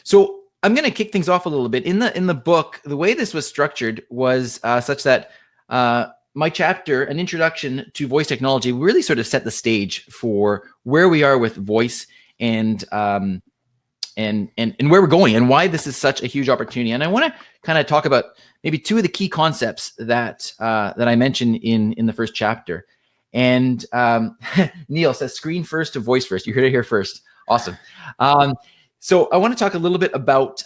So I'm going to kick things off a little bit. In the book, the way this was structured was such that my chapter, an introduction to voice technology, really sort of set the stage for where we are with voice and where we're going and why this is such a huge opportunity. And I want to kind of talk about maybe two of the key concepts that I mentioned in the first chapter. And Neil says, screen first to voice first. You heard it here first. Awesome. So I want to talk a little bit about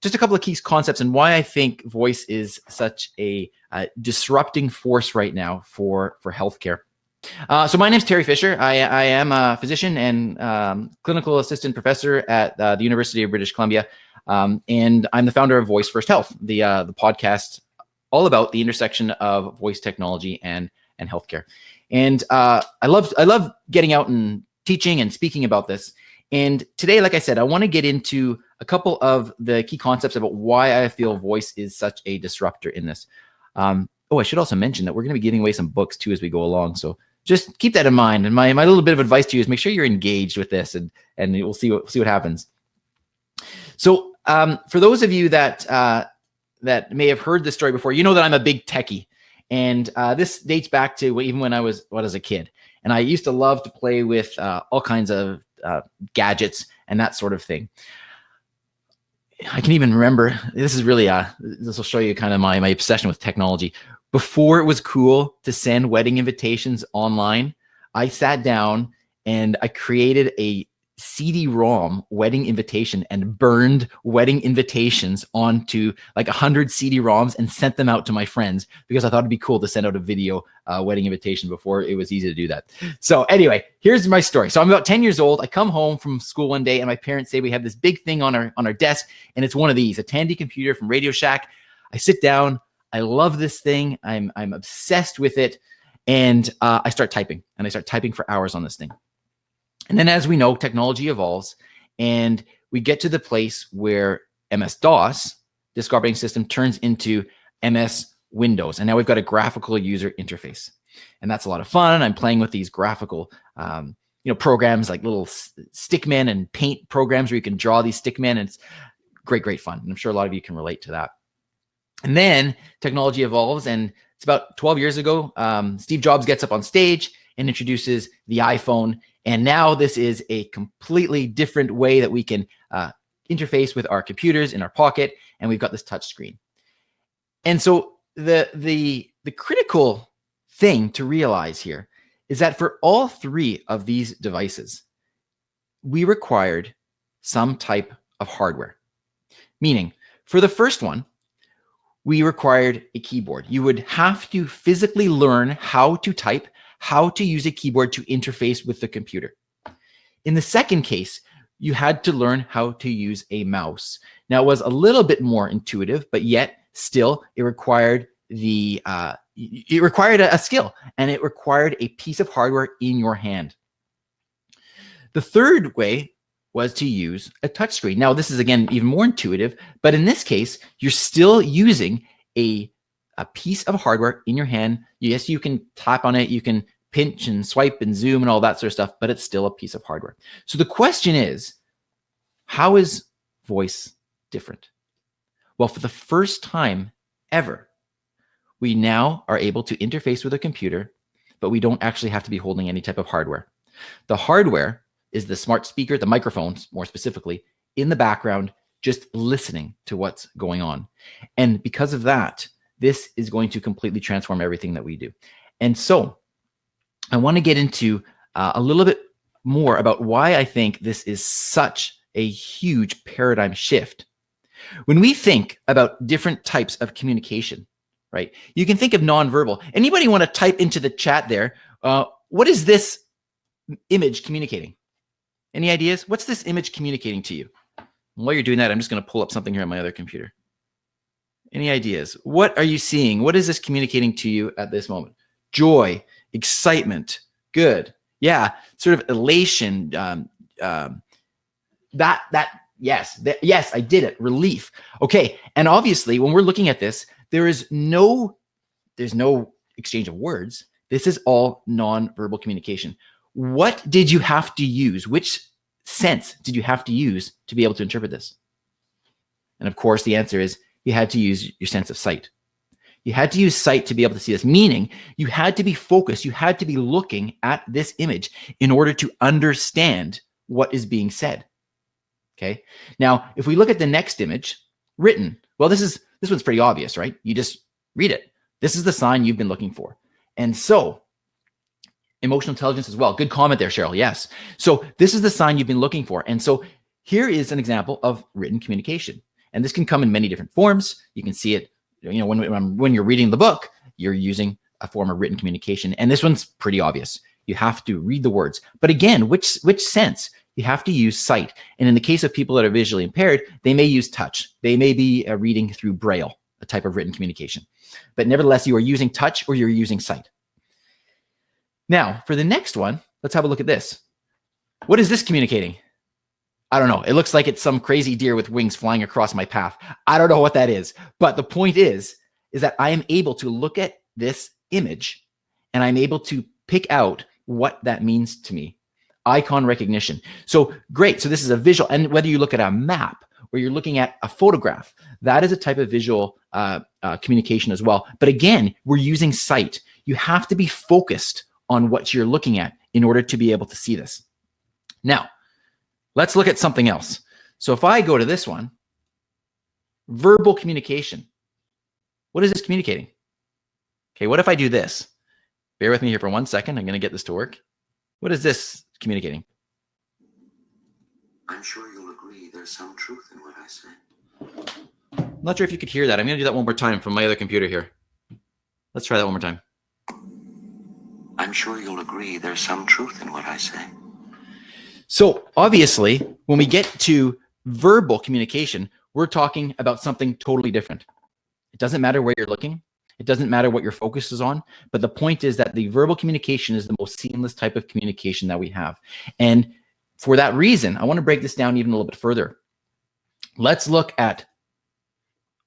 just a couple of key concepts and why I think voice is such a disrupting force right now for healthcare. So my name is Teri Fisher. I am a physician and clinical assistant professor at the University of British Columbia. And I'm the founder of Voice First Health, the podcast all about the intersection of voice technology and healthcare. And I love getting out and teaching and speaking about this. And today, like I said, I want to get into a couple of the key concepts about why I feel voice is such a disruptor in this. I should also mention that we're going to be giving away some books too as we go along. So just keep that in mind. And my little bit of advice to you is make sure you're engaged with this, and we'll see what happens. So for those of you that may have heard this story before, you know that I'm a big techie. And this dates back to even when I was a kid. And I used to love to play with all kinds of gadgets and that sort of thing. I can even remember, this is really, this will show you kind of my obsession with technology. Before it was cool to send wedding invitations online, I sat down and I created a CD-ROM wedding invitation and burned wedding invitations onto like 100 CD-ROMs and sent them out to my friends because I thought it'd be cool to send out a video wedding invitation before it was easy to do that. So anyway, here's my story. So I'm about 10 years old. I come home from school one day and my parents say we have this big thing on our desk, and it's one of these, a Tandy computer from Radio Shack. I sit down. I love this thing. I'm obsessed with it. And I start typing, and I start typing for hours on this thing. And then, as we know, technology evolves, and we get to the place where MS-DOS, disk operating system, turns into MS Windows. And now we've got a graphical user interface. And that's a lot of fun. I'm playing with these graphical programs like little stickmen and paint programs where you can draw these stickmen. And it's great fun. And I'm sure a lot of you can relate to that. And then technology evolves, and it's about 12 years ago, Steve Jobs gets up on stage and introduces the iPhone. And now this is a completely different way that we can interface with our computers in our pocket, and we've got this touch screen. And so the critical thing to realize here is that for all three of these devices, we required some type of hardware. Meaning, for the first one, we required a keyboard. You would have to physically learn how to type, how to use a keyboard to interface with the computer. In the second case, you had to learn how to use a mouse. Now, it was a little bit more intuitive, but yet still it required a skill, and it required a piece of hardware in your hand. The third way was to use a touchscreen. Now, this is, again, even more intuitive, but in this case, you're still using a piece of hardware in your hand. Yes, you can tap on it, you can pinch and swipe and zoom and all that sort of stuff, but it's still a piece of hardware. So the question is, how is voice different? Well, for the first time ever, we now are able to interface with a computer, but we don't actually have to be holding any type of hardware. The hardware is the smart speaker, the microphone, more specifically, in the background, just listening to what's going on. And because of that, this is going to completely transform everything that we do. And so I want to get into a little bit more about why I think this is such a huge paradigm shift. When we think about different types of communication, right? You can think of nonverbal. Anybody want to type into the chat there, what is this image communicating? Any ideas? What's this image communicating to you? And while you're doing that, I'm just going to pull up something here on my other computer. Any ideas? What are you seeing? What is this communicating to you at this moment? Joy, excitement, good. Yeah, sort of elation. Yes, I did it. Relief. Okay, and obviously, when we're looking at this, there's no exchange of words. This is all nonverbal communication. What did you have to use? Which sense did you have to use to be able to interpret this? And of course, the answer is you had to use your sense of sight. You had to use sight to be able to see this, meaning you had to be focused. You had to be looking at this image in order to understand what is being said. Okay. Now, if we look at the next image, written, well, this one's pretty obvious, right? You just read it. This is the sign you've been looking for. And so emotional intelligence as well. Good comment there, Cheryl. Yes. So this is the sign you've been looking for. And so here is an example of written communication. And this can come in many different forms. You can see it, when you're reading the book, you're using a form of written communication. And this one's pretty obvious. You have to read the words. But again, which sense? You have to use sight. And in the case of people that are visually impaired, they may use touch. They may be reading through Braille, a type of written communication. But nevertheless, you are using touch or you're using sight. Now, for the next one, let's have a look at this. What is this communicating? I don't know. It looks like it's some crazy deer with wings flying across my path. I don't know what that is. But the point is that I am able to look at this image and I'm able to pick out what that means to me. Icon recognition. So great. So this is a visual. And whether you look at a map or you're looking at a photograph, that is a type of visual communication as well. But again, we're using sight. You have to be focused on what you're looking at in order to be able to see this. Now, let's look at something else. So if I go to this one, verbal communication. What is this communicating? Okay, what if I do this? Bear with me here for 1 second. I'm going to get this to work. What is this communicating? I'm sure you'll agree there's some truth in what I say. I'm not sure if you could hear that. I'm going to do that one more time from my other computer here. Let's try that one more time. I'm sure you'll agree there's some truth in what I say. So obviously, when we get to verbal communication, we're talking about something totally different. It doesn't matter where you're looking. It doesn't matter what your focus is on. But the point is that the verbal communication is the most seamless type of communication that we have. And for that reason, I want to break this down even a little bit further. Let's look at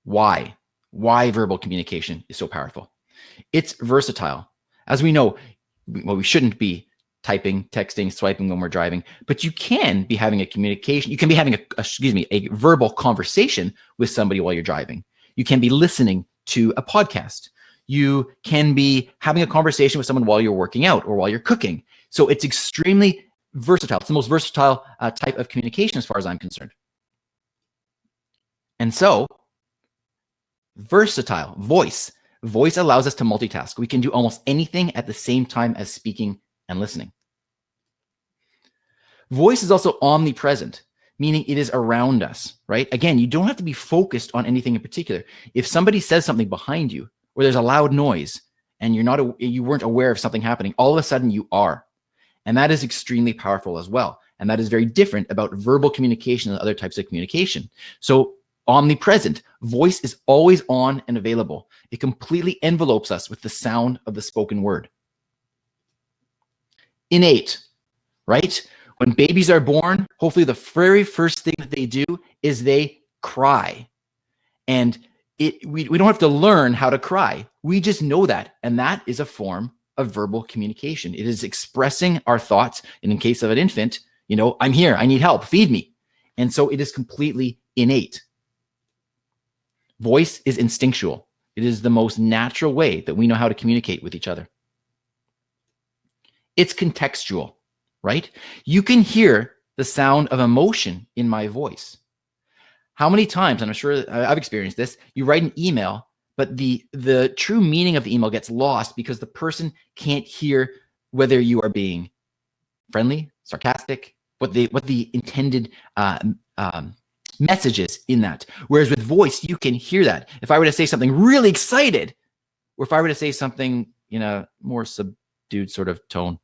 why verbal communication is so powerful. It's versatile. As we know, well, we shouldn't be typing, texting, swiping when we're driving, but you can be having a communication. You can be having a verbal conversation with somebody while you're driving. You can be listening to a podcast. You can be having a conversation with someone while you're working out or while you're cooking. So it's extremely versatile. It's the most versatile type of communication as far as I'm concerned. And so versatile, voice allows us to multitask. We can do almost anything at the same time as speaking and listening. Voice is also omnipresent, meaning it is around us, right? Again, you don't have to be focused on anything in particular. If somebody says something behind you or there's a loud noise and you weren't aware of something happening, all of a sudden you are. And that is extremely powerful as well. And that is very different about verbal communication and other types of communication. So omnipresent, voice is always on and available. It completely envelopes us with the sound of the spoken word. Innate, right? When babies are born, hopefully the very first thing that they do is they cry. And we don't have to learn how to cry. We just know that. And that is a form of verbal communication. It is expressing our thoughts. And in case of an infant, I'm here, I need help, feed me. And so it is completely innate. Voice is instinctual. It is the most natural way that we know how to communicate with each other. It's contextual, right? You can hear the sound of emotion in my voice. How many times, and I'm sure I've experienced this, you write an email, but the true meaning of the email gets lost because the person can't hear whether you are being friendly, sarcastic, what the intended messages in that. Whereas with voice, you can hear that. If I were to say something really excited, or if I were to say something in a more subdued sort of tone,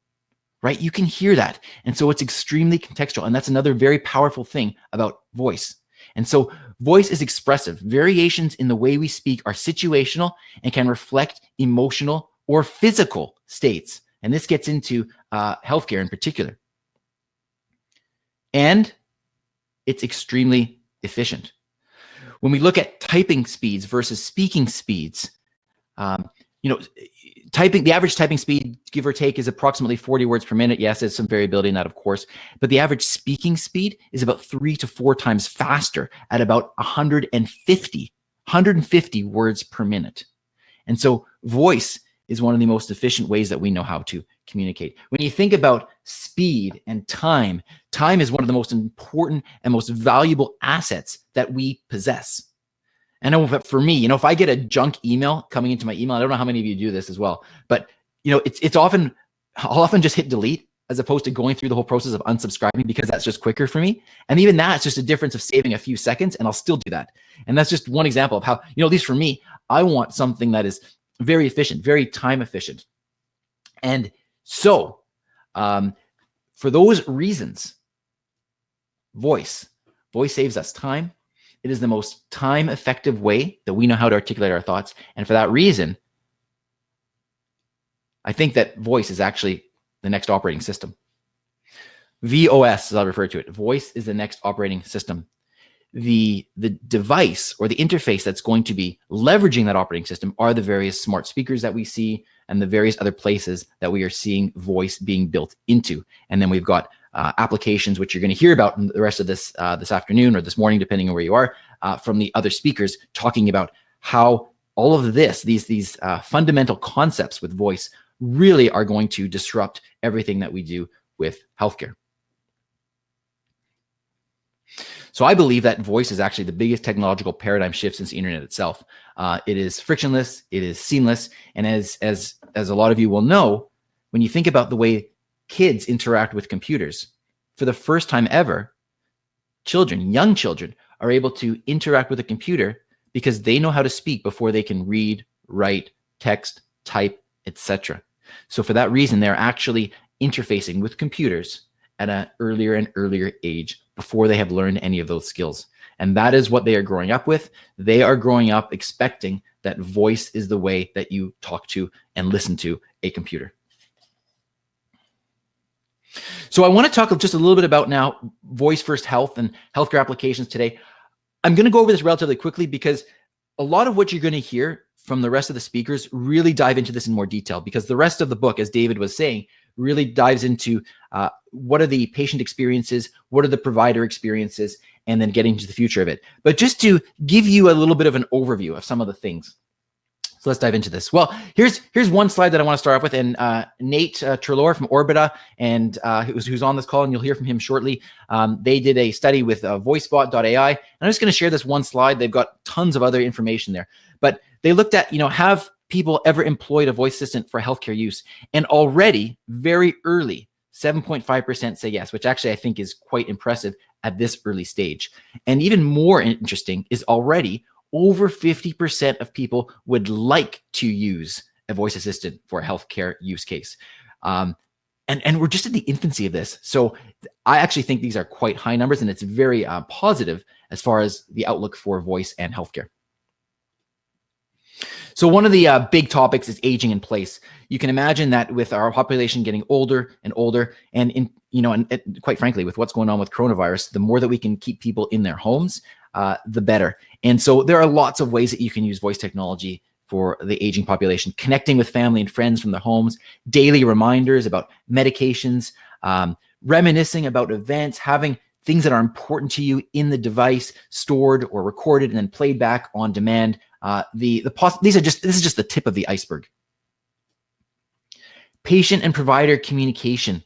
right? You can hear that. And so it's extremely contextual. And that's another very powerful thing about voice. And so voice is expressive. Variations in the way we speak are situational and can reflect emotional or physical states. And this gets into healthcare in particular. And it's extremely efficient. When we look at typing speeds versus speaking speeds, typing, the average typing speed, give or take, is approximately 40 words per minute. Yes, there's some variability in that, of course, but the average speaking speed is about 3 to 4 times faster at about 150 words per minute. And so voice is one of the most efficient ways that we know how to communicate. When you think about speed and time is one of the most important and most valuable assets that we possess. I know for me, if I get a junk email coming into my email, I don't know how many of you do this as well, but it's often, I'll often just hit delete as opposed to going through the whole process of unsubscribing, because that's just quicker for me. And even that's just a difference of saving a few seconds, and I'll still do that. And that's just one example of how, at least for me, I want something that is very efficient, very time efficient. And so for those reasons, voice saves us time. It is the most time-effective way that we know how to articulate our thoughts. And for that reason, I think that voice is actually the next operating system. VOS, as I'll refer to it. Voice is the next operating system. The device or the interface that's going to be leveraging that operating system are the various smart speakers that we see and the various other places that we are seeing voice being built into. And then we've got applications, which you're going to hear about in the rest of this afternoon or this morning, depending on where you are, from the other speakers, talking about how all of these fundamental concepts with voice really are going to disrupt everything that we do with healthcare. So I believe that voice is actually the biggest technological paradigm shift since the internet itself. It is frictionless, it is seamless, and as a lot of you will know, when you think about the way kids interact with computers, for the first time ever, young children are able to interact with a computer because they know how to speak before they can read, write, text, type, etc. So for that reason, they're actually interfacing with computers at an earlier and earlier age before they have learned any of those skills. And that is what they are growing up with. They are growing up expecting that voice is the way that you talk to and listen to a computer. So I want to talk just a little bit about now voice first health and healthcare applications today. I'm going to go over this relatively quickly because a lot of what you're going to hear from the rest of the speakers really dive into this in more detail, because the rest of the book, as David was saying, really dives into what are the patient experiences, what are the provider experiences, and then getting to the future of it. But just to give you a little bit of an overview of some of the things. So let's dive into this. Well, here's one slide that I want to start off with, and Nate Trelaw from Orbita, and who's on this call, and you'll hear from him shortly. They did a study with VoiceBot.ai, and I'm just going to share this one slide. They've got tons of other information there, but they looked at, have people ever employed a voice assistant for healthcare use? And already, very early, 7.5% say yes, which actually I think is quite impressive at this early stage. And even more interesting is already over 50% of people would like to use a voice assistant for a healthcare use case. And we're just at the infancy of this. So I actually think these are quite high numbers, and it's very positive as far as the outlook for voice and healthcare. So one of the big topics is aging in place. You can imagine that with our population getting older and older, and quite frankly, with what's going on with coronavirus, the more that we can keep people in their homes, the better. And so there are lots of ways that you can use voice technology for the aging population, connecting with family and friends from their homes, daily reminders about medications, reminiscing about events, having things that are important to you in the device stored or recorded and then played back on demand. This is just the tip of the iceberg. Patient and provider communication.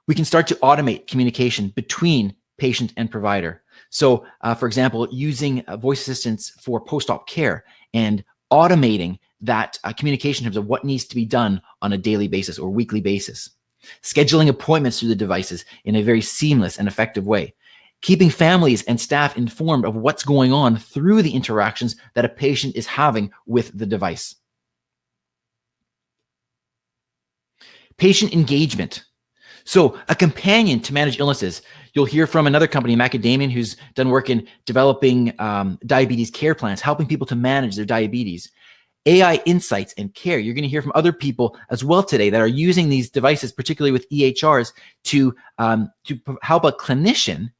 We can start to automate communication between patient and provider. So, for example, using voice assistants for post-op care and automating that communication in terms of what needs to be done on a daily basis or weekly basis. Scheduling appointments through the devices in a very seamless and effective way. Keeping families and staff informed of what's going on through the interactions that a patient is having with the device. Patient engagement. So a companion to manage illnesses. You'll hear from another company, Macadamian, who's done work in developing diabetes care plans, helping people to manage their diabetes. AI insights and care. You're going to hear from other people as well today that are using these devices, particularly with EHRs, to help a clinician.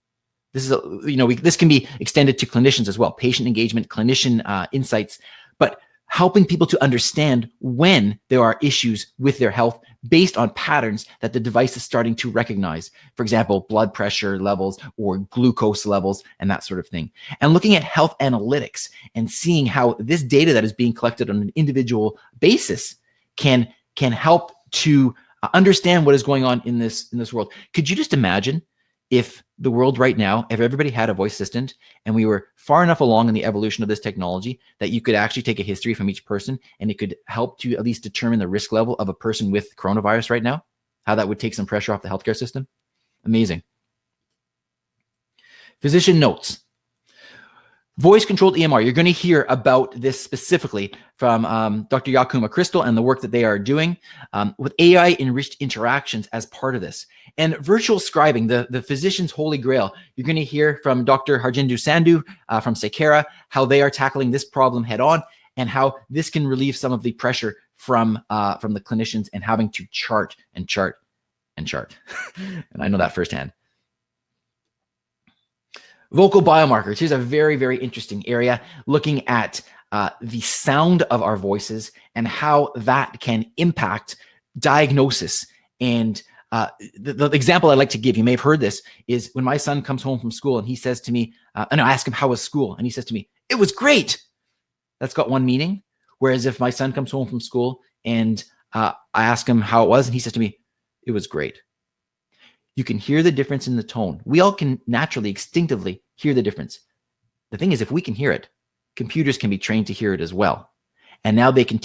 This can be extended to clinicians as well. Patient engagement, clinician insights, but helping people to understand when there are issues with their health based on patterns that the device is starting to recognize. For example, blood pressure levels or glucose levels and that sort of thing. And looking at health analytics and seeing how this data that is being collected on an individual basis can help to understand what is going on in this world. Could you just imagine if the world right now, if everybody had a voice assistant and we were far enough along in the evolution of this technology that you could actually take a history from each person and it could help to at least determine the risk level of a person with coronavirus right now, how that would take some pressure off the healthcare system? Amazing. Physician notes. Voice-controlled EMR, you're going to hear about this specifically from Dr. Yakuma Crystal and the work that they are doing with AI-enriched interactions as part of this. And virtual scribing, the physician's holy grail, you're going to hear from Dr. Harjindu Sandhu from Sekera, how they are tackling this problem head on and how this can relieve some of the pressure from the clinicians and having to chart and chart and chart. And I know that firsthand. Vocal biomarkers. Here's a very, very interesting area looking at the sound of our voices and how that can impact diagnosis. And the example I like to give, you may have heard this, is when my son comes home from school and he says to me, and I ask him, how was school? And he says to me, it was great. That's got one meaning. Whereas if my son comes home from school and I ask him how it was, and he says to me, it was great. You can hear the difference in the tone. We all can naturally, instinctively hear the difference. The thing is, if we can hear it, computers can be trained to hear it as well. And now they can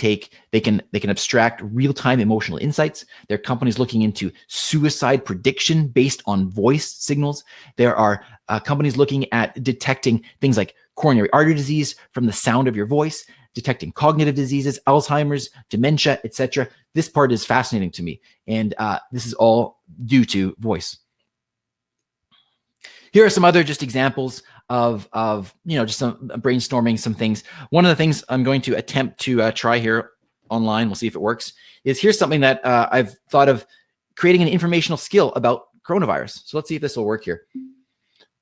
abstract real-time emotional insights. There are companies looking into suicide prediction based on voice signals. There are companies looking at detecting things like coronary artery disease from the sound of your voice, detecting cognitive diseases, Alzheimer's, dementia, etc. This part is fascinating to me. And this is all due to voice. Here are some other just examples of just some brainstorming some things. One of the things I'm going to attempt to try here online, we'll see if it works, is here's something that I've thought of creating an informational skill about coronavirus. So let's see if this will work here.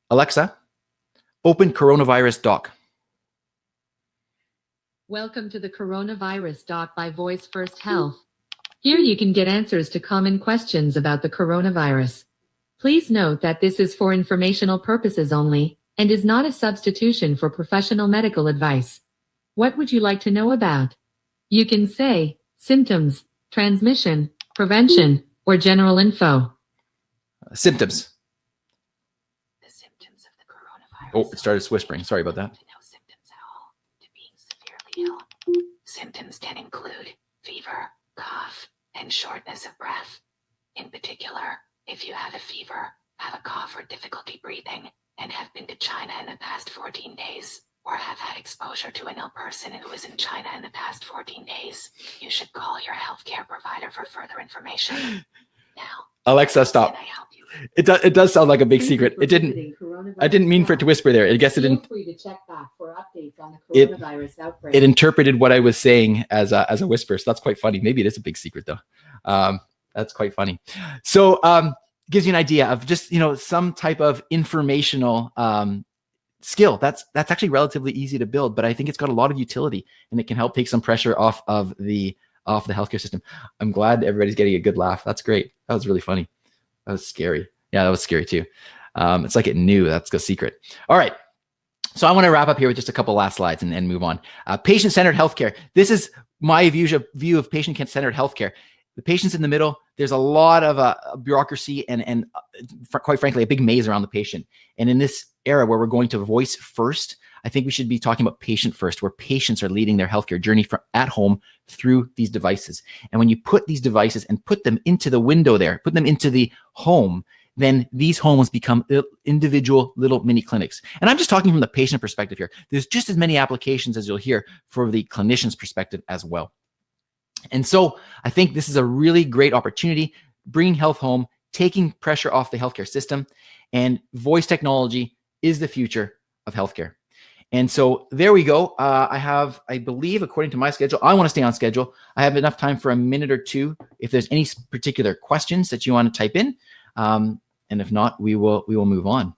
Alexa, open coronavirus doc. Welcome to the Coronavirus Doc by Voice First Health. Here you can get answers to common questions about the coronavirus. Please note that this is for informational purposes only and is not a substitution for professional medical advice. What would you like to know about? You can say symptoms, transmission, prevention, or general info. Symptoms. The symptoms of the coronavirus. Oh, it started whispering. Sorry about that. No symptoms at all to being severely ill. Symptoms can include fever, cough, and shortness of breath. In particular, if you have a fever, have a cough or difficulty breathing, and have been to China in the past 14 days, or have had exposure to an ill person who was in China in the past 14 days, you should call your healthcare provider for further information. Now, Alexa, stop. can I help you? It does sound like a big secret. I didn't mean for it to whisper there. I guess it didn't. Feel free to check back for updates on the coronavirus outbreak. It interpreted what I was saying as a whisper. So that's quite funny. Maybe it is a big secret though. That's quite funny. So gives you an idea of just some type of informational skill. That's actually relatively easy to build, but I think it's got a lot of utility and it can help take some pressure off the healthcare system. I'm glad everybody's getting a good laugh. That's great. That was really funny. That was scary. Yeah, that was scary too. It's like it knew. That's a secret. All right. So I want to wrap up here with just a couple last slides and move on. Patient-centered healthcare. This is my view of patient-centered healthcare. The patient's in the middle. There's a lot of bureaucracy and quite frankly, a big maze around the patient. And in this era where we're going to voice first, I think we should be talking about patient first, where patients are leading their healthcare journey from at home through these devices. And when you put these devices and put them into the window there, put them into the home, then these homes become individual little mini clinics. And I'm just talking from the patient perspective here. There's just as many applications as you'll hear for the clinician's perspective as well. And so I think this is a really great opportunity, bringing health home, taking pressure off the healthcare system, and voice technology is the future of healthcare. And so there we go. I believe, according to my schedule, I want to stay on schedule. I have enough time for a minute or two if there's any particular questions that you want to type in. And if not, we will move on.